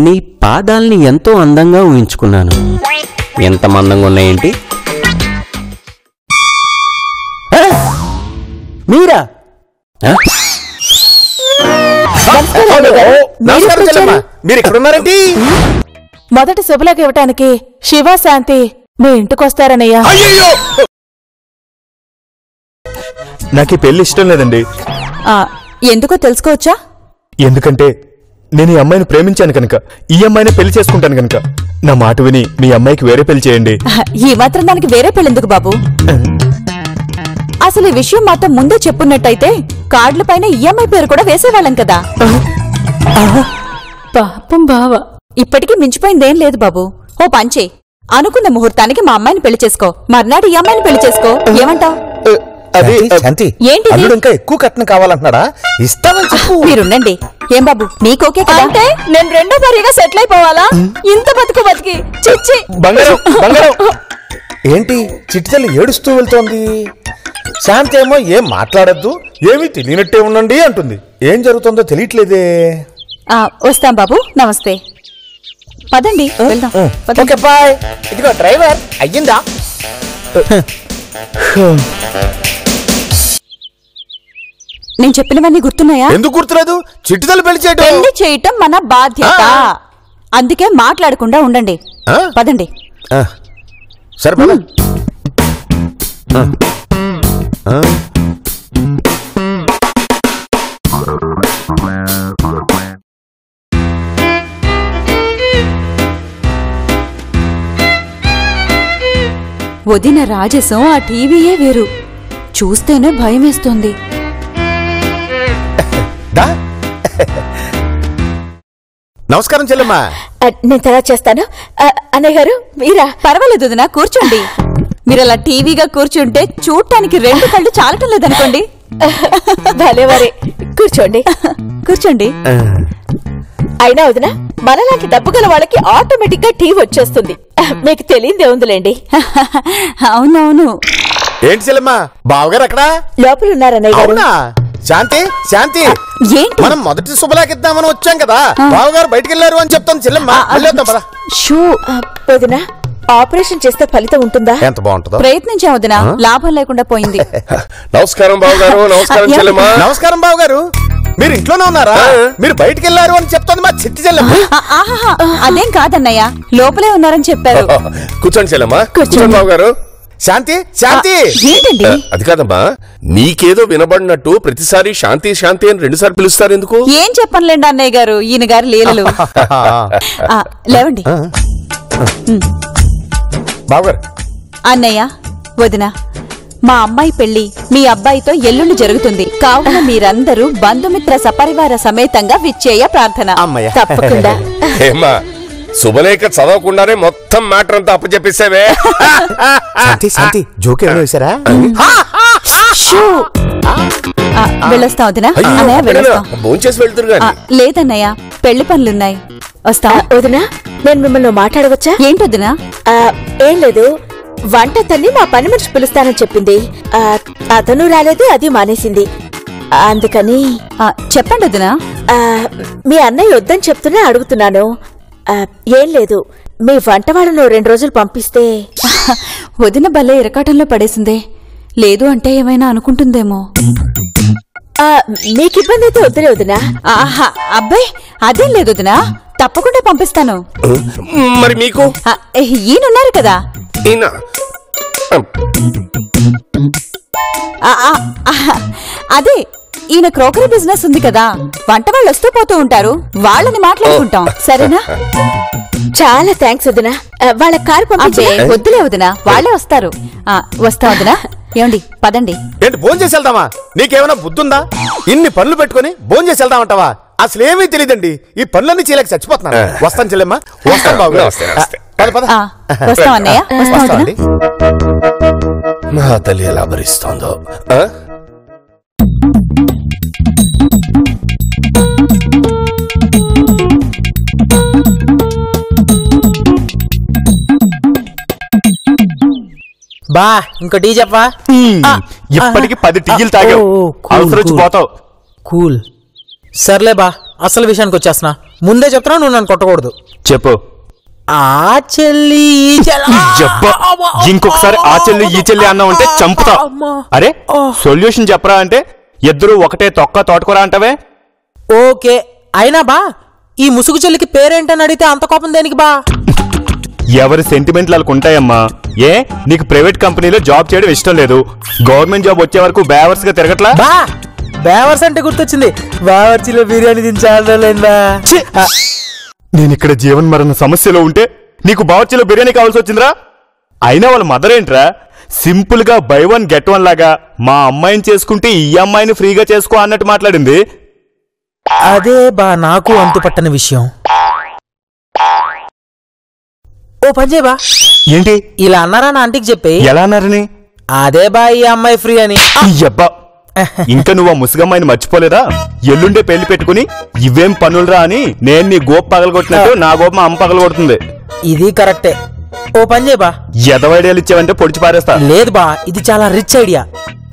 నీ పాదాల్ని ఎంతో అందంగా ఊహించుకున్నాను. ఎంత మందంగా ఉన్నాయేంటి? మీరా? మీరు ఎక్కడున్నారండి? మొదటి శుభలేఖ ఇవ్వటానికి శివ శాంతి మీ ఇంటికొస్తారనయ్యా. నాకు ఈ పెళ్లి ఇష్టం లేదండి. ఎందుకో తెలుసుకోవచ్చా? ఎందుకంటే నేను ఈ అమ్మాయిని ప్రేమించాను కనుక, ఈ అమ్మాయిని పెళ్లి చేసుకుంటాను కనుక. నా మాట విని మీ అమ్మాయికి వేరే పెళ్లి చేయండి. ఈ మాత్రం దానికి వేరే పెళ్ళెందుకు బాబు? అసలు ఈ విషయం మాతో ముందే చెప్పున్నట్టయితే కార్డుల పైన ఈ అమ్మాయి పేరు కూడా వేసేవాళ్ళం కదా. పాపం బావ. ఇప్పటికీ మించిపోయిందేం లేదు బాబు. ఓ పంచే, అనుకున్న ముహూర్తానికి మా అమ్మాయిని పెళ్లి చేసుకో, మర్నాడు ఈ అమ్మాయిని పెళ్లి చేసుకో. ఏమంటావ్? ఏంటి ఇంకా ఎక్కువ కట్నం కావాలంటున్నాడా? ఇస్తామని చెప్పు. మీరుండండి. ఏం బాబు నీకోకే కదా? అంటే నేను రెండో భార్యగా సెటిల్ అయిపోవాలా? ఇంత బతుకు బతికి చిచ్చి. ఏంటి చిట్టితల్లి ఏడుస్తూ వెళ్తోంది? శాంతి ఏమో ఏం మాట్లాడద్దు, ఏమీ తెలియనట్టే ఉండండి అంటుంది. ఏం జరుగుతుందో తెలియట్లేదే. వస్తాం బాబు, నమస్తే. పదండి వెళ్దాం. Okay bye. ఇదిగో డ్రైవర్, అయ్యిందా? నేను చెప్పినవన్నీ గుర్తున్నాయా? ఎందుకు గుర్తులేదు? చిట్టితల్లి పెళ్లి చేయటం మన బాధ్యత. అందుకే మాట్లాడకుండా ఉండండి. పదండి. సరే పద. వదిన రాజసం ఆ టీవీయే వేరు. చూస్తేనే భయమేస్తోంది. నమస్కారం చెల్లెమ్మా. నేను తర్వాత చేస్తాను. అన్నయ్య గారు మీరా? పర్వాలేదు వదినా, కూర్చోండి. మీరు అలా టీవీగా కూర్చుంటే చూడటానికి రెండు కళ్ళు చాలటం లేదనుకోండి. భలేవారే, కూర్చోండి కూర్చోండి. అయినా వదినా, మనలాంటి డబ్బు గల వాళ్ళకి ఆటోమేటిక్ గా టీవీ వచ్చేస్తుంది. మీకు తెలియదే ఉందిలేండి. అవునవును. ఏంటి చెల్లెమ్మా, బావగారు అక్కడ లోపల ఉన్నారన్నయ్య గారు. శాంతి శాంతి, ఏంటి? మనం మొదటి శుభలేఖిద్దామని వచ్చాం కదా, బావగారు బయటికి వెళ్ళారు అని చెప్తాను చెల్లెమ్మా. వదినా, ఆపరేషన్ చేస్తే ఫలితం ఉంటుందా? ఎంత బాగుంటుందో. ప్రయత్నించాం వదినా, లాభం లేకుండా పోయింది. నమస్కారం బావగారు. నమస్కారం చెల్లెమ్మా. నమస్కారం బావగారు. మీరు ఇంట్లోనే ఉన్నారా? మీరు బయటికి వెళ్ళారు అని చెప్తాను మా చిట్టి చెల్లెమ్మ. అదేం కాదన్నయ్య, లోపలే ఉన్నారని చెప్పారు. కూర్చోండి చెల్లెమ్మా, కూర్చోండి బావగారు. శాంతి శాంతి. ఏంటండి? అది కాదమ్మా, నీకేదో వినబడినట్టు ప్రతిసారి శాంతి శాంతి అని 2 సార్లు పిలుస్తారు ఎందుకు? ఏం చెప్పనులేండి అన్నయ్య గారు, ఈయన గారు లీలలు. లేవండి. బావగారు. అన్నయ్య వదినా, మా అమ్మాయి పెళ్లి మీ అబ్బాయితో ఎల్లుండి జరుగుతుంది. కావున మీరందరూ బంధుమిత్ర సపరివార సమేతంగా విచ్చేయ ప్రార్థన. తప్పకుండా. ఏమ్మా, శుభలేఖ చదవకుండానే మొత్తం మ్యాటర్ అంతా అప్పచెప్పేసావే. శాంతి జోక్ ఏమైనా వేశారా? వెళ్ళొస్తాం వదినా. అన్నయ్య వెళ్ళొస్తాం. భోంచేసి వెళ్తురు గాని. లేదన్నయ్య, పెళ్లి పనులున్నాయి. వస్తా. వదినా, నేను మిమ్మల్ని మాట్లాడవచ్చా? ఏంటి వదినా? ఏం లేదు, వంట తన్ని మా పని మనిషి పిలుస్తానని చెప్పింది. అతను రాలేదు, అది మానేసింది. అందుకని చెప్పండి వదినా. మీ అన్నయ్య వద్దని చెప్తున్నా అడుగుతున్నాను. ఏం లేదు, మీ వంట వాళ్ళను 2 రోజులు పంపిస్తే. వదిన భలే ఇరకాటంలో పడేసిందే. లేదు అంటే ఏమైనా అనుకుంటుందేమో. మీకు ఇబ్బంది అయితే వద్దులే వదినా. అబ్బాయి అదేం లేదు వదినా, తప్పకుండా పంపిస్తాను. మరి మీకు ఈయనున్నారు కదా. అదే, ఈయన క్రోకరీ బిజినెస్ ఉంది కదా, వంట వాళ్ళు వస్తూ పోతూ ఉంటారు, వాళ్ళని మాట్లాడుకుంటాం. సరేనా? చాలా థ్యాంక్స్ వదినా. వాళ్ళ కారు పంపించే. వద్దులే వదినా, వాళ్ళే వస్తారు. వస్తా వదినా. ఏమండి పదండి. ఏంటి భోజనం చేసి వెళ్దామా? నీకేమైనా బుద్ధుందా? ఇన్ని పనులు పెట్టుకుని భోజనం చేసి వెళ్దామంటావా? అసలేమీ తెలియదండి. ఈ పనులన్నీ చేయలేక చచ్చిపోతున్నాను. వస్తాను చెల్లెమ్మా. వస్తాను బాబు. వస్తాం అన్నయ్య. నా తల్లి ఎలా భరిస్తోందో. బా ఇంకో టీ చెప్పా. ఇప్పటికి 10 టీలు తాగావు, అవసరం వచ్చి పోతావు. కూల్. సర్లే బా, అసలు విషయానికి వచ్చేస్తున్నా. ముందే చెప్తున్నా, నువ్వు నన్ను కొట్టకూడదు. చెప్పు. ఆ చెల్లి ఈ చెల్లి ఇంకొకసారి ఆ చెల్లి ఈ చెల్లి అన్నా ఉంటే చంపుతా. అరే సొల్యూషన్ చెప్పరా అంటే ఇద్దరు ఒకటే తొక్క తోటకూర అంటవే. ఓకే, అయినా బా ఈ ముసుగు చెల్లికి పేరేంటని అడిగితే అంత కోపం దేనికి బా? ఎవరి సెంటిమెంట్లు వాళ్ళకు ఉంటాయమ్మా. ఏ నీకు ప్రైవేట్ కంపెనీలో జాబ్ చేయడం ఇష్టం లేదు, గవర్నమెంట్ జాబ్ వచ్చే వరకు బేవర్స్ గా తిరగట్లా? బా బేవర్స్ అంటే గుర్తొచ్చింది, బావర్చిలో బిర్యానీ తినిచాలేదా? నేను ఇక్కడ జీవన్ మరణ సమస్యలో ఉంటే నీకు బావర్చిలో బిర్యానీ కావాల్సి వచ్చిందిరా? అయినా వాళ్ళ మదర్ ఏంట్రా సింపుల్ గా బై వన్ గెట్ వన్ లాగా మా అమ్మాయిని చేసుకుంటే ఈ అమ్మాయిని ఫ్రీగా చేసుకో అన్నట్టు మాట్లాడింది. అదే బా నాకు అంతుపట్టని విషయం. ఓ పని చేయబా. ఏంటి ఇలా అన్నారా నా ఆంటీకి చెప్పి? ఎలా అన్నారని? అదే బా ఈ అమ్మాయి ఫ్రీ అని. అబ్బా ఇంకా నువ్వు ఆ ముసుగమ్మాయిని మర్చిపోలేదా? ఎల్లుండే పెళ్లి పెట్టుకుని ఇవేం పనులరా అని నేను నీ గోప పగలగొట్టినట్టు నా గోప మా అమ్మ పగలగొడుతుంది. ఇది కరెక్టే. ఓ పని చేయబా. ఎదవ ఐడియాలు ఇచ్చావంటే పొడిచి పారేస్తా. లేదు బా, ఇది చాలా రిచ్ ఐడియా.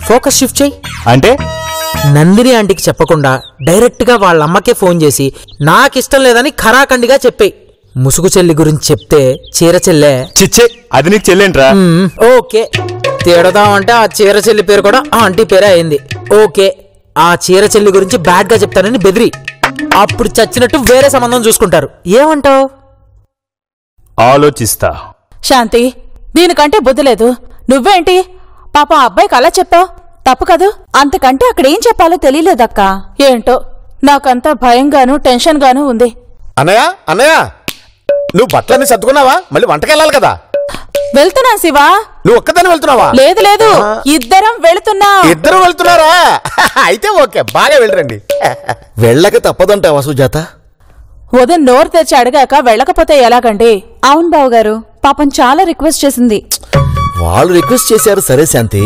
ఫోకస్ షిఫ్ట్ చెయ్యి. అంటే నందిని ఆంటీకి చెప్పకుండా డైరెక్ట్ గా వాళ్ళ అమ్మకే ఫోన్ చేసి నాకిష్టం లేదని ఖరాఖండిగా చెప్పేయి. ముసుగు చెల్లి గురించి చెప్తే చీర చెల్లె. చిచ్చే అది నీకు చెల్లేంట్రా? ఓకే, తేడదామంటే ఆ చీర చెల్లి పేరు కూడా ఆ ఆంటీ పేరే అయింది. ఓకే, ఆ చీర చెల్లి గురించి బ్యాడ్ గా చెప్తానని బెదిరి అప్పుడు చచ్చినట్టు వేరే సంబంధం చూసుకుంటారు. ఏమంటావు? ఆలోచిస్తా. శాంతి, దీనికంటే బుద్ధి లేదు. నువ్వేంటి పాప అబ్బాయికి అలా చెప్పావు? తప్పు కదూ. అంతకంటే అక్కడేం చెప్పాలో తెలియలేదక్కా. ఏంటో నాకంతా భయంగాను టెన్షన్ గాను ఉంది. అన్నయ్య అన్నయ్య, నువ్వు బట్టలన్నీ సర్దుకున్నావా? మళ్ళీ వంటకెళ్ళాలి కదా. వెళ్తున్నా శివా. నువ్వు ఒక్కదాన్ని వెళ్తున్నావా? లేదు లేదు, ఇద్దరం వెళుతున్నా. ఇద్దరు వెళ్తున్నారా? అయితే ఓకే, బాగా వెళ్ళరండి. వెళ్ళక తప్పదంటావా సుజాత? ఉదయం నోరు తెచ్చి అడిగాక వెళ్ళకపోతే ఎలాగండి? అవును బావగారు, పాపం చాలా రిక్వెస్ట్ చేసింది. వాళ్ళు రిక్వెస్ట్ చేశారు సరే శాంతి.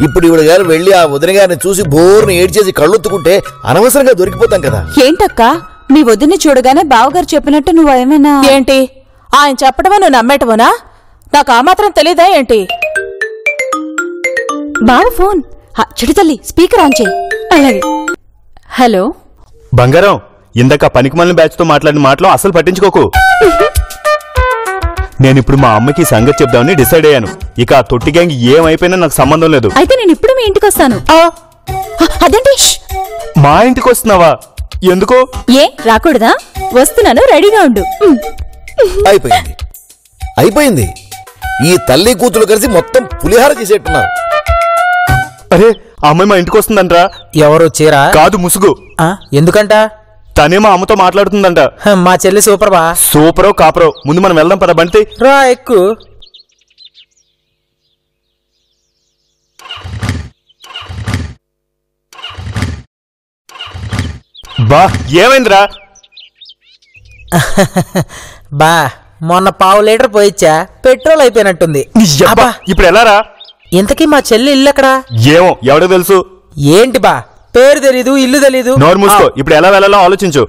ఇప్పుడు ఈవిడ గారు వెళ్ళి ఆ వదిన గారిని చూసి బోర్ని ఏడ్చేసి కళ్ళొత్తుకుంటే అనవసరంగా దొరికిపోతాం కదా. ఏంటక్కా, మీ వదిన్ని చూడగానే బావగారు చెప్పినట్టు నువ్వేమైనా? ఏంటి ఆయన చెప్పడమో నువ్వు నమ్మేటవునా? నాకు ఆ మాత్రం తెలీదా ఏంటి? బావ ఫోన్. చెడు తల్లి, స్పీకర్ ఆన్ చేయి. అలాగే. హలో బంగారం, ఇందాక పనికిమాలిన బ్యాచ్ తో మాట్లాడిన మాటలు అసలు పట్టించుకోకు. నేనిప్పుడు మా అమ్మకి సంగతి చెప్దామని డిసైడ్ అయ్యాను. ఇక ఆ తొట్టి గ్యాంగ్ ఏమైపోయినా నాకు సంబంధం లేదు. అయితే నేను ఇప్పుడు మీ ఇంటికి వస్తాను. అదేంటి? మా ఇంటికి వస్తున్నావా? ఎందుకు? ఏ రాకూడదా? వస్తున్నాను, రెడీగా ఉండు. అయిపోయింది అయిపోయింది. ఈ తల్లి కూతురు కలిసి మొత్తం పులిహార చేసేట్టున్నారు. అరే ఆ అమ్మాయి మా ఇంటికి వస్తుందంట్రా. ఎవరు? చీరా కాదు, ముసుగు. ఎందుకంట? తనే మా అమ్మతో మాట్లాడుతుందంట. మా చెల్లి సూపర్ బా. సూపరో కాపరో ముందు మనం వెళ్దాం పద. బంటి రా, ఎక్కు. బా ఏమైందిరా? బా మొన్న పావు లీటర్ పోయిచ్చా, పెట్రోల్ అయిపోయినట్టుంది. ఇప్పుడు ఎలారా? ఇంతకీ మా చెల్లి ఇల్లు ఎక్కడా? ఏమో, ఎవడో తెలుసు. ఏంటి బా, పేరు తెలీదు, ఇల్లు తెలీదు. నోరు మూసుకో. ఇప్పుడు ఎలా వెళ్ళాలో ఆలోచించు.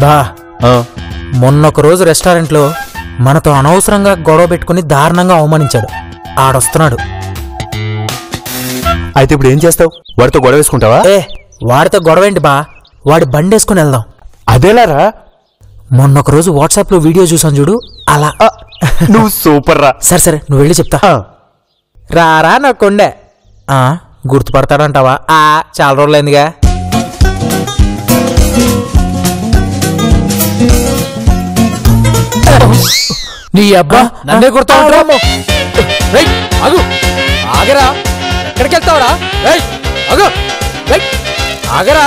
బా మొన్నొక రోజు రెస్టారెంట్ లో మనతో అనవసరంగా గొడవ పెట్టుకుని దారుణంగా అవమానించాడు. ఆడొస్తున్నాడు. అయితే ఇప్పుడు ఏం చేస్తావు? వాడితో గొడవ వేసుకుంటావా? వాడితో గొడవ ఏంటి బా, వాడి బండేసుకుని వెళ్దాం. అదేలారా? మొన్నొక రోజు వాట్సాప్ లో వీడియో చూసాను చూడు, అలా. నువ్వు సూపర్ రా. సరే సరే, నువ్వు వెళ్ళి చెప్తా. రారా నా కొండే. గుర్తుపడతాడంటావా? చాలా రోజులైందిగా. నీ అబ్బా నన్నే గుర్తా ఉంటాము. ఆగరా, ఎక్కడికి వెళ్తావరా? ఆగరా,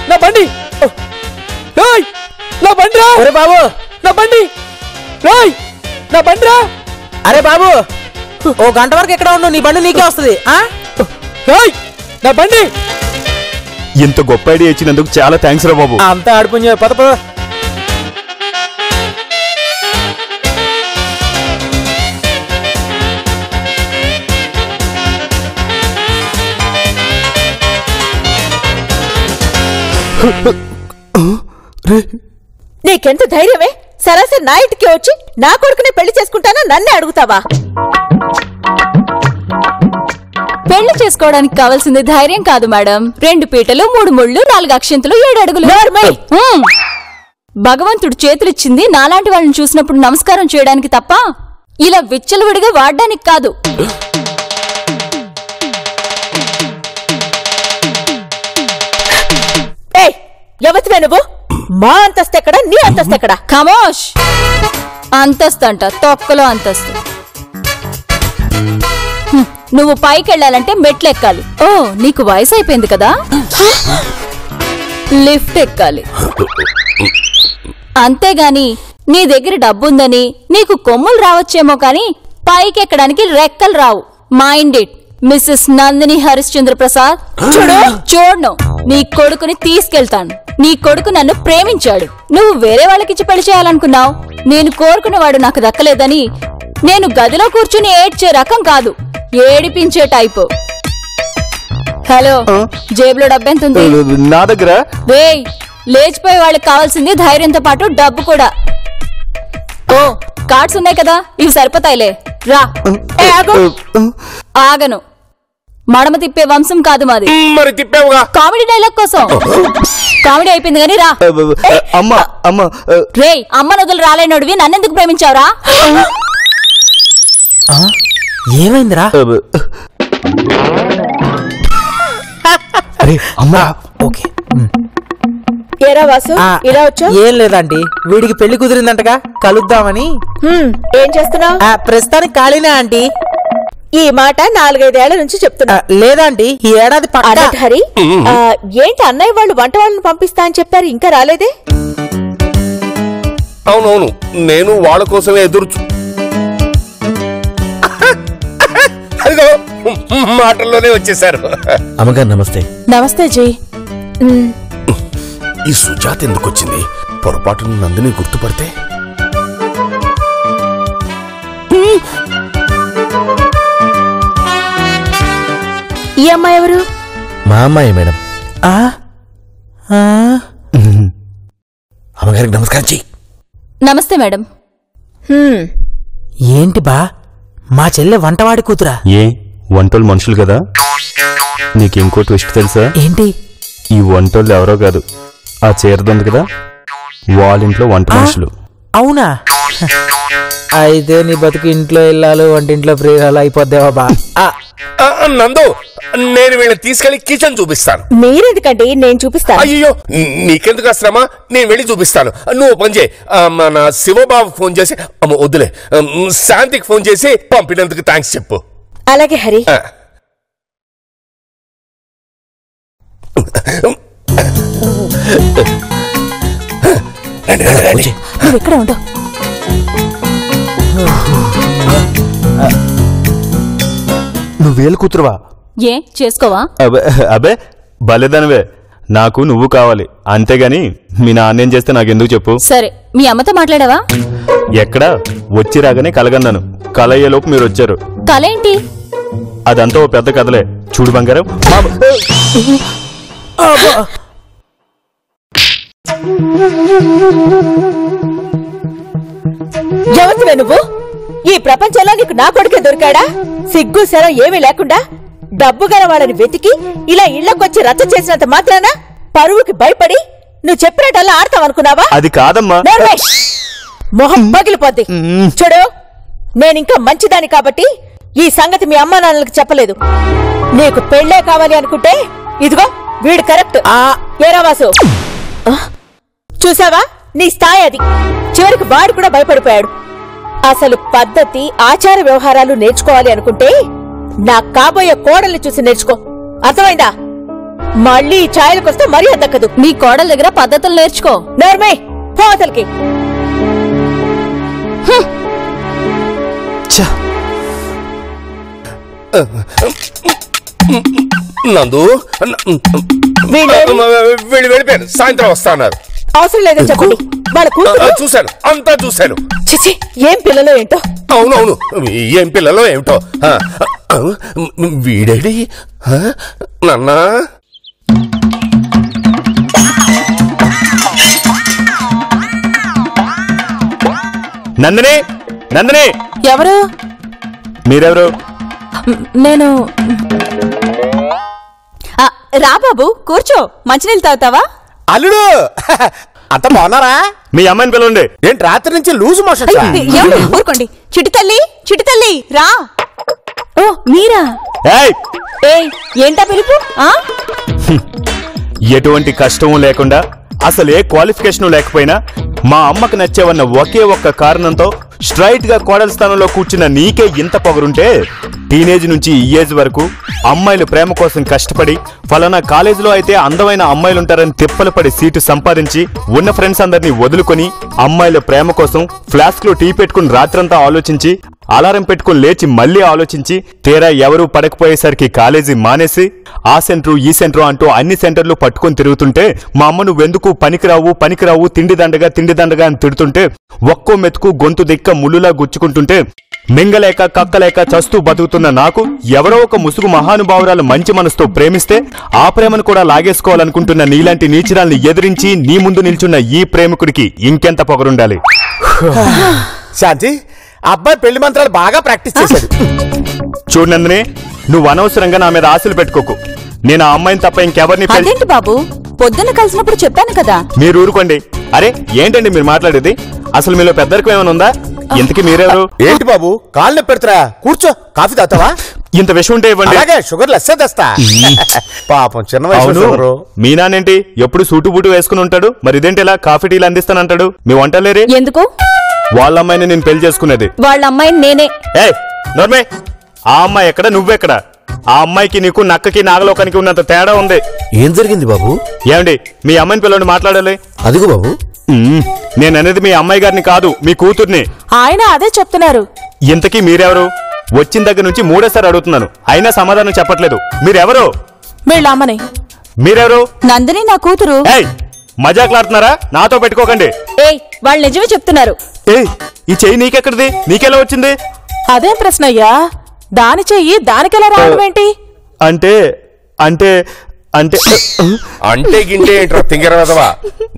నా బండి, నా బండి రా. అరే బాబు, నా బండి, నా బండి రా. అరే బాబు, ఓ గంట వరకు ఎక్కడ ఉండు, నీ బండి నీకే వస్తుంది. నా బండి. ఇంత గొప్ప ఐడియా ఇచ్చినందుకు చాలా థ్యాంక్స్ రా బాబు. అంతా ఆడిపోయి పద పద. నీకెంత ధైర్యమే? సరాసరి నా ఇంటికి వచ్చి నా కొడుకునే పెళ్లి చేసుకుంటానా నన్నే అడుగుతావా? చేసుకోవడానికి కావాల్సింది ధైర్యం కాదు మేడం. 2 పీటలు 3 ముళ్ళు 4 అక్షింతలు 7 అడుగులు. భగవంతుడు చేతులిచ్చింది నాలాంటి వాళ్ళని చూసినప్పుడు నమస్కారం చేయడానికి తప్ప ఇలా విచ్చలవిడిగా వాడడానికి కాదు. ఎవతివే నువ్వు? మా అంతస్తు ఎక్కడా, నీ అంతస్తు ఎక్కడా? ఖమోష్. అంతస్తు అంట, తొక్కలో అంతస్తు. నువ్వు పైకెళ్ళాలంటే మెట్లెక్కాలి. ఓ, నీకు వయసు అయిపోయింది కదా, లిఫ్ట్ ఎక్కాలి. అంతేగాని నీ దగ్గర డబ్బుందని నీకు కొమ్ములు రావచ్చేమో కాని పైకెక్కడానికి రెక్కలు రావు. Mind it, Mrs Nandini Harishchandra Prasad. చూడను, నీ కొడుకుని తీసుకెళ్తాను. నీ కొడుకు నన్ను ప్రేమించాడు. నువ్వు వేరే వాళ్ళకిచ్చి పెళ్లి చేయాలనుకున్నావు. నేను కోరుకున్నవాడు నాకు దక్కలేదని నేను గదిలో కూర్చుని ఏడ్చే రకం కాదు, ఏడిపించే టైపు. హలో, జేబులో డబ్బెంతుంది? నా దగ్గర. వేయ్, లేచిపోయే వాళ్ళకి కావాల్సింది ధైర్యంతో పాటు డబ్బు కూడా. ఓ, కార్డ్స్ ఉన్నాయి కదా, ఇవి సరిపోతాయిలే. రా. ఆగను, మడమ తిప్పే వంశం కాదు మాది. మరి తిప్పావుగా. కామెడీ డైలాగ్ కోసం. కామెడీ అయిపోయింది గానీ రా. రేయ్, అమ్మ నదులు రాలేనోడివి నన్నెందుకు ప్రేమించావురా? ఏమైందిరా? ఓకే. ఏరా వాసు, ఇలా వచ్చా? ఏం లేదండి, వీడికి పెళ్లి కుదిరిందంటగా, కలుద్దామని. ఏం చేస్తున్నావు? ప్రస్తుతానికి ఖాళీనే ఆంటీ. ఈ మాట 4-5 ఏళ్ల నుంచి చెప్తున్నా. లేదండి, ఈ ఏడాది హరి, ఏంటి అన్నయ్య వాళ్ళు వంట వాళ్ళని పంపిస్తా అని చెప్పారు, ఇంకా రాలేదే? అవునవును, నేను వాళ్ళ కోసమే అదిగో మాటల్లోనే వచ్చేసారు. అమ్మగారు నమస్తే. నమస్తే జీ. ఈ సుజాత ఎందుకు వచ్చింది? పొరపాటును నందిని గుర్తుపడితే? ఈ అమ్మాయి ఎవరు? మా అమ్మాయి మేడం. అమ్మగారికి నమస్కారం చెయ్యి. నమస్తే మేడం. ఏంటి బా, మా చెల్లె వంటవాడి కూతురా? ఏ, వంటోళ్ళు మనుషులు కదా. నీకింకో ట్విస్ట్ తెలుసా? ఏంటి? ఈ వంటోళ్ళు ఎవరో కాదు, ఆ చీరదుంది కదా, వాళ్ళింట్లో వంట మనుషులు. అవునా? అయితే నీ బతుకు ఇంట్లో ఇల్లాలు వంటింట్లో ప్రియురాలు అయిపోద్దేవా బా. నందు, నేను వీళ్ళని తీసుకెళ్లి కిచెన్ చూపిస్తాను. మీరెందుకండి, నేను చూపిస్తాను. అయ్యో, నీకెందుకు శ్రమ, నేను వెళ్ళి చూపిస్తాను. నువ్వు పని చేయి, మన శివబాబు ఫోన్ చేసి, వద్దులే, శాంతికి ఫోన్ చేసి పంపినందుకు థ్యాంక్స్ చెప్పు. అలాగే హరి. నువ్వు ఇక్కడ ఉండవు. నువ్వేలు కూతురువా? ఏ చేసుకోవా? అబే భలేదనివే, నాకు నువ్వు కావాలి అంతేగాని మీ నాన్నేం చేస్తే నాకెందుకు చెప్పు. సరే, మీ అమ్మతో మాట్లాడావా? ఎక్కడా, వచ్చి రాగానే కలగన్నాను. కల అయ్యేలోపు మీరు వచ్చారు. కల ఏంటి? అదంతా ఓ పెద్ద కథలే. చూడు బంగారం, ఎవరివే నువ్వు? ఈ ప్రపంచంలో నీకు నా కొడుకే దొరికాడా? సిగ్గు శరం ఏమీ లేకుండా డబ్బు గల వాళ్ళని వెతికి ఇలా ఇళ్లకొచ్చి రచ్చ చేసినంత మాత్రాన పరువుకి భయపడి నువ్వు చెప్పినట్టల్లా ఆడతావనుకున్నావా? అది కాదమ్మా. మొహం పగిలిపోద్ది. చూడు, నేనింకా మంచిదాని కాబట్టి ఈ సంగతి మీ అమ్మా నాన్నలకు చెప్పలేదు. నీకు పెళ్లే కావాలి అనుకుంటే ఇదిగో వీడు కరెక్ట్. ఏరా వాసు, చూసావా నీ స్థాయి అది. చివరికి వాడు కూడా భయపడిపోయాడు. అసలు పద్ధతి ఆచార వ్యవహారాలు నేర్చుకోవాలి అనుకుంటే నా కాబోయే కోడల్ని చూసి నేర్చుకో, అర్థమైందా? మళ్ళీ ఈ ఛాయలకొస్తే మరీ దక్కదు. నీ కోడల దగ్గర పద్ధతులు నేర్చుకో. నోర్మే, పోతలకి. నందు, వీళ్ళు వెళ్ళిపోయారు, సాయంత్రం వస్తాన్నారు. అవసరం లేదని చెప్పండి. వాళ్ళ కూతురు చూశాను, అంతా చూశాను. చిచి, ఏం పిల్లలో ఏంటో. అవునవును, ఏం పిల్లలో ఏమిటో. వీడేడి నాన్నా? నందిని, నందిని. ఎవరు? మీరెవరు? నేను రా బాబు కూర్చో, మంచినీళ్ళు తాగుతావా? అల్లుడు అంత బాగున్నారా? మీ అమ్మాయిని పిలవండి. ఏంటి రాత్రి నుంచి లూజ్ మోషన్? ఊరుకోండి. చిటి తల్లి రా. ఓ మీరా? ఏయ్, ఏయ్ ఏంటా పిలుపు? ఎటువంటి కష్టము లేకుండా అసలు ఏ క్వాలిఫికేషన్ లేకపోయినా మా అమ్మకు నచ్చేవన్న ఒకే ఒక్క కారణంతో స్ట్రైట్ గా కోడల స్థానంలో కూర్చున్న నీకే ఇంత పొగరుంటే, టీనేజ్ నుంచి ఈ ఏజ్ వరకు అమ్మాయిలు ప్రేమ కోసం కష్టపడి ఫలానా కాలేజీలో అయితే అందమైన అమ్మాయిలుంటారని తిప్పలు పడి సీటు సంపాదించి ఉన్న ఫ్రెండ్స్ అందరినీ వదులుకొని అమ్మాయిల ప్రేమ కోసం ఫ్లాస్క్ లో టీ పెట్టుకుని రాత్రంతా ఆలోచించి అలారం పెట్టుకుని లేచి మళ్లీ ఆలోచించి తీరా ఎవరూ పడకపోయేసరికి కాలేజీ మానేసి ఆ సెంటర్ ఈ సెంటర్ అంటూ అన్ని సెంటర్లు పట్టుకుని తిరుగుతుంటే మా అమ్మ నువ్వెందుకు పనికిరావు తిండి దండగా అని తిడుతుంటే ఒక్కో మెతుకు గొంతు దిక్క ముళ్ళులా గుచ్చుకుంటుంటే మింగలేక కక్కలేక చస్తూ బతుకుతున్న నాకు ఎవరో ఒక ముసుగు మహానుభావురాలు మంచి మనసుతో ప్రేమిస్తే ఆ ప్రేమను కూడా లాగేసుకోవాలనుకుంటున్న నీలాంటి నీచిరాల్ని ఎదిరించి నీ ముందు నిల్చున్న ఈ ప్రేమికుడికి ఇంకెంత పొగరుండాలి. శాంతి, అబ్బాయి పెళ్లి మంత్రాలు బాగా ప్రాక్టీస్ చేశాడు. చూడు నందిని, నువ్వు అనవసరంగా నా మీద ఆశలు పెట్టుకోకు. నేను ఆ అమ్మాయిని తప్ప ఇంకెవరిని అదేంటి బాబు, పొద్దున్న కలిసినప్పుడు చెప్పాను కదా. మీరు ఊరుకోండి. అరే ఏంటండి మీరు మాట్లాడేది? అసలు మీలో పెద్దరికం ఏమైనా ఉందా? ఇంతకీ మీరెవరు? ఏంటి బాబు కాళ్ళు పెడతారా? కూర్చో, కాఫీ తాగుతావా? ఇంత విషయం ఉంటే ఇవ్వండి. అలాగే, షుగర్ లెస్సే తెస్తా. పాపం చిన్న వయసు. మీ నానేంటి ఎప్పుడు సూటు బూటు వేసుకుని ఉంటాడు, మరి ఇదేంటి ఇలా కాఫీ టీలు అందిస్తానంటాడు? మీ వంటలేరే? ఎందుకు? వాళ్ళ అమ్మాయిని నేను పెళ్లి చేసుకునేది. వాళ్ళ అమ్మాయిని నేనే. ఏ నోర్మే, ఆ అమ్మాయి ఎక్కడ, నువ్వెక్కడ? ఆ అమ్మాయికి నీకు నక్కకి నాగలోకానికి ఉన్నంత తేడా ఉంది. ఏం జరిగింది బాబు? ఏమండి మీ అమ్మాయిని పిల్లల్ని మాట్లాడాలి. అదిగో బాబు, నేననేది మీ అమ్మాయి గారిని కాదు, మీ కూతుర్ని. ఆయన అదే చెప్తున్నారు. ఇంతకీ మీరెవరు? వచ్చిన దగ్గర నుంచి మూడోసారి అడుగుతున్నాను, అయినా సమాధానం చెప్పట్లేదు. మీరెవరు? వీళ్ళమ్మని. మీరెవరు? నందిని నా కూతురు. ఏయ్ మజాకులాడుతున్నారా? నాతో పెట్టుకోకండి. ఏయ్ వాళ్ళు నిజమే చెప్తున్నారు. ఏయ్ ఈ చెయ్యి నీకెక్కడిది? నీకెలా వచ్చింది? అదేం ప్రశ్నయ్యా, దాని చెయ్యి దానికెలా రావడం ఏంటి? అంటే అంటే అంటే అంటే గింటే ఏంట్రా తింగరవదవా?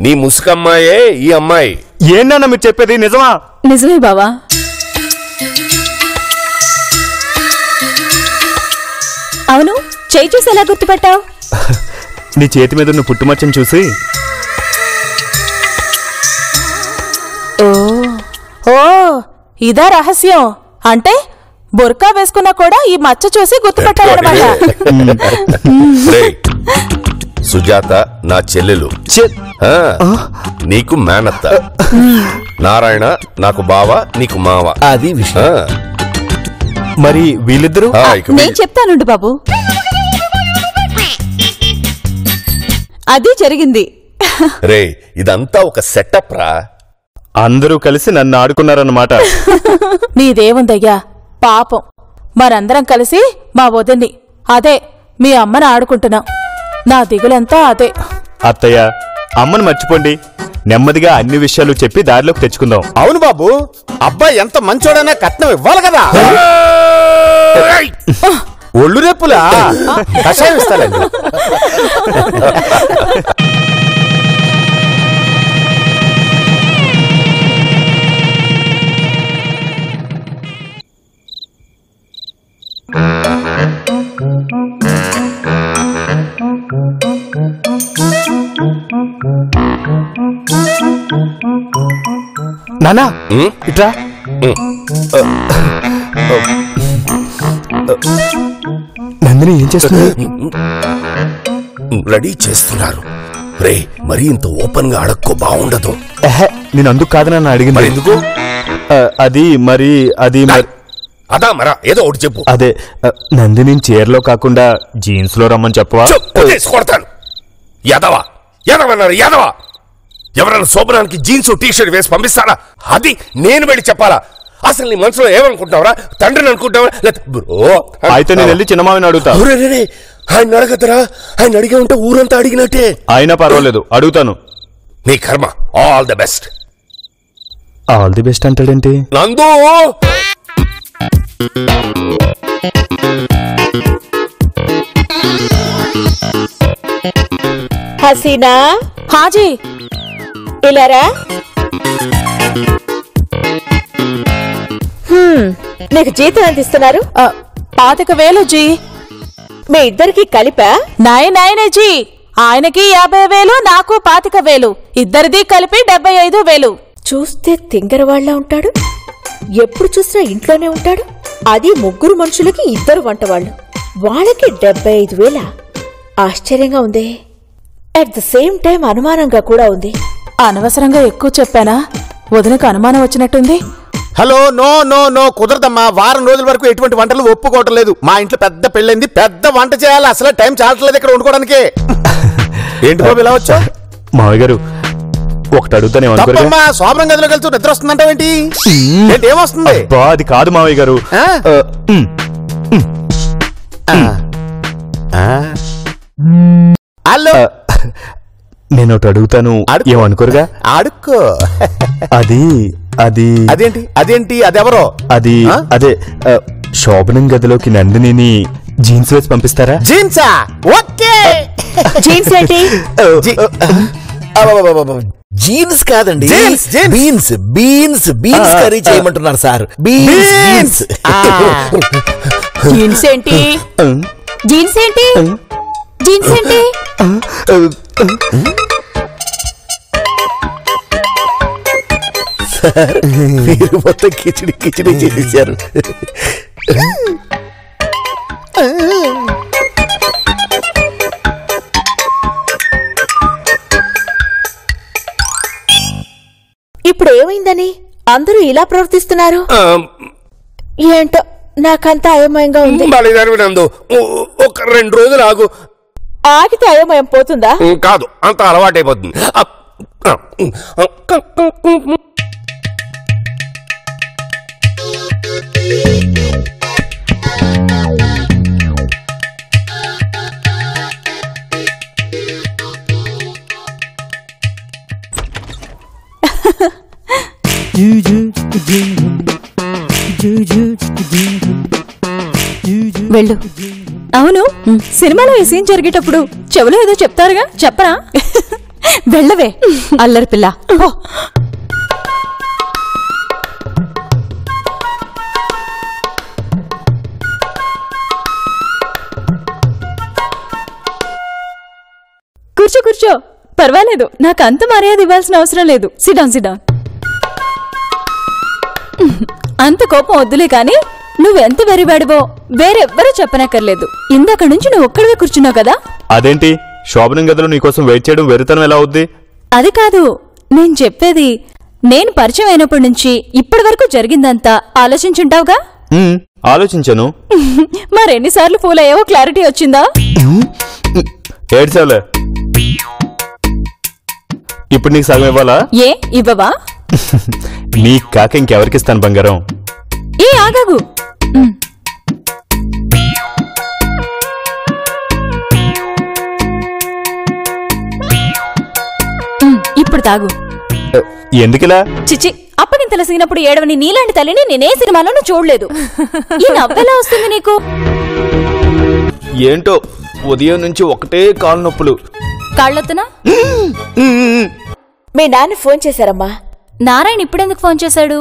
నీ ముసుకమ్మాయే ఈ అమ్మాయి. ఏంటన్నా మీరు చెప్పేది నిజమా? నిజమే బావా. అవును, చెయ్యి చూసి ఎలా గుర్తుపెట్టావు? నీ చేతి మీద ఉన్న పుట్టుమచ్చని చూసి. ఓ ఇదా రహస్యం? అంటే బొర్కా వేసుకున్నా కూడా ఈ మచ్చ చూసి గుర్తుపెట్టాలన్నమాట. రేయ్, సుజాత నా చెల్లెలు, నీకు మేనత్త. నారాయణ నాకు బావ, నీకు మావ. అది విషయం. మరి వీళ్ళిద్దరూ? నేను చెప్తానుండు బాబు. అది జరిగింది. రే ఇదంతా ఒక సెటప్ రా. అందరూ కలిసి నన్ను ఆడుకున్నారన్నమాట. నీదేముందయ్యా పాపం, మరందరం కలిసి మా వదిన్ని, అదే మీ అమ్మని ఆడుకుంటున్నాం. నా దిగులంతా అదే. అత్తయ్య అమ్మను మర్చిపోండి, నెమ్మదిగా అన్ని విషయాలు చెప్పి దారిలోకి తెచ్చుకుందాం. అవును బాబు, అబ్బాయి ఎంత మంచోడైనా కట్నం ఇవ్వాలి కదా. ఒళ్ళు రేపులా కషాయం ఇస్తానండి. నానా ఇట్రా. నందిని ఏం చేస్తుంది? రెడీ చేస్తున్నారు. రే మరి ఇంత ఓపెన్ గా అడక్కో, బాగుండదు. నేను అందుకు కాదు నన్ను అడిగింది. ఎందుకు? అది మరి అదా మరా ఏదో ఒకటి చెప్పు. అదే నందిని చీరలో కాకుండా జీన్స్ లో రమ్మని చెప్పవా? కొడతాను. యాదవా యాదవన్నారు యాదవా. ఎవరైనా శోభనానికి జీన్స్ టీషర్ట్ వేసి పంపిస్తారా? అది నేను వెళ్ళి చెప్పాలా? అసలు నీ మనసులో ఏమనుకుంటావరా? తండ్రిని అనుకుంటావా? అయితే నేను వెళ్ళి చిన్నమావిని అడుగుతా. ఆయన అడగతరా? ఆయన అడిగే ఉంటే ఊరంతా అడిగినట్టే. అయినా పర్వాలేదు, అడుగుతాను. నీ కర్మ. All the best. All the best అంటాడేంటి? నందు హసీనా. హాజీ ఇలారా. నీకు జీతం ఎంత ఇస్తున్నారు? 25,000 జీ. మీ ఇద్దరికి కలిపా? నాయనేజీ, ఆయనకి 50,000, నాకు 25,000, ఇద్దరిది కలిపి 75,000. చూస్తే తింగరవాళ్ల ఉంటాడు. ఎప్పుడు చూసినా ఇంట్లోనే ఉంటాడు. అది 3 మనుషులకి 2 వంటవాళ్లు. వాళ్ళకి 75,000. ఆశ్చర్యంగా ఉంది. అట్ ద సేమ్ టైం అనుమానంగా కూడా ఉంది. అనవసరంగా ఎక్కువ చెప్పానా? వదినకు అనుమానం వచ్చినట్టుంది. హలో, నో నో నో, కుదరదమ్మా. వారం రోజుల వరకు ఎటువంటి వంటలు ఒప్పుకోవటం లేదు. మా ఇంట్లో పెద్ద పెళ్ళైంది, పెద్ద వంట చేయాలి. అసలు టైం చాలట్లేదు ఇక్కడ వండుకోవడానికి. ఏంటి బాబు ఇలా వచ్చా? మావయ్య గారు ఒకటి అడుగుతానే తప్పమ్మా. శోభనం గదిలోకి వెళ్తూ నిద్ర వస్తుందంటావేంటి? ఏంటి ఏమొస్తుంది? అది కాదు మావయ్య గారు. హలో, నేను ఒకటి అడుగుతాను, ఏమనుకోరుగా? అడుక్కో. అది అది అదేంటి అదేంటి అదెవరో? అది అదే శోభనం గదిలోకి నందినిని జీన్స్ వేసి పంపిస్తారా? జీన్సా? ఓకే. జీన్స్ ఏంటి? జీన్స్ కాదండి, jeans, jeans. Beans beans beans curry చేయమంటున్నారు సార్. బీన్స్. జీన్స్ ఏంటి? జీన్స్ ఏంటి? జీన్స్ ఏంటి? మీరు మొత్తం కిచిడి కిచిడి చేసేసారు. ఇప్పుడు ఏమైందని అందరూ ఇలా ప్రవర్తిస్తున్నారు? ఏంటో నాకంతా అయోమయంగా ఉంది. ఒక 2 రోజులు ఆగు. ఆగితే అయోమయం పోతుందా? కాదు, అంత అలవాటైపోతుంది. వెళ్ళు. అవును, సినిమాలో ఈ సీన్ జరిగేటప్పుడు చెవులో ఏదో చెప్తారుగా, చెప్పరా? వెళ్ళవే అల్లరి పిల్ల. కూర్చో కూర్చో, పర్వాలేదు. నాకు అంత మర్యాద ఇవ్వాల్సిన అవసరం లేదు. Sit down sit down. అంత కోపం వద్దులే కాని నువ్వెంత వెరివాడివో వేరెవ్వరూ చెప్పనక్కర్లేదు. ఇందాక నుంచి నువ్వు ఒక్కడివే కూర్చున్నావు కదా. అదేంటి, శోభనం గదిలో నీకోసం వెయిట్ చేయడం వెరితనం ఎలా అవుద్ది? అది కాదు నేను చెప్పేది. నేను పరిచయం అయినప్పటి నుంచి ఇప్పటి వరకు జరిగిందంతా ఆలోచించుంటావుగా. ఆలోచించాను. మరెన్నిసార్లు ఫూల్ అయ్యావో క్లారిటీ వచ్చిందా? ఏడ్చావులే. ఇప్పుడు నీకు సగం ఇవ్వాలా? ఏ ఇవ్వవా? నీ కాక ఇంకెవరికిస్తాను బంగారం? ఏ ఆగాగు. ఇప్పుడు తాగు. ఎందుకిలా? చిచి, అప్పగింతల సీనప్పుడు ఏడవని నీలాంటి తల్లిని నేనే సినిమాలోనూ చూడలేదు. ఈ నవ్వెలా వస్తుంది నీకు? ఏంటో ఉదయం నుంచి ఒకటే కాలు నొప్పులు. కాళ్ళొత్తునా? మీ నాన్న ఫోన్ చేశారమ్మా. నారాయణ ఇప్పుడెందుకు ఫోన్ చేశాడు?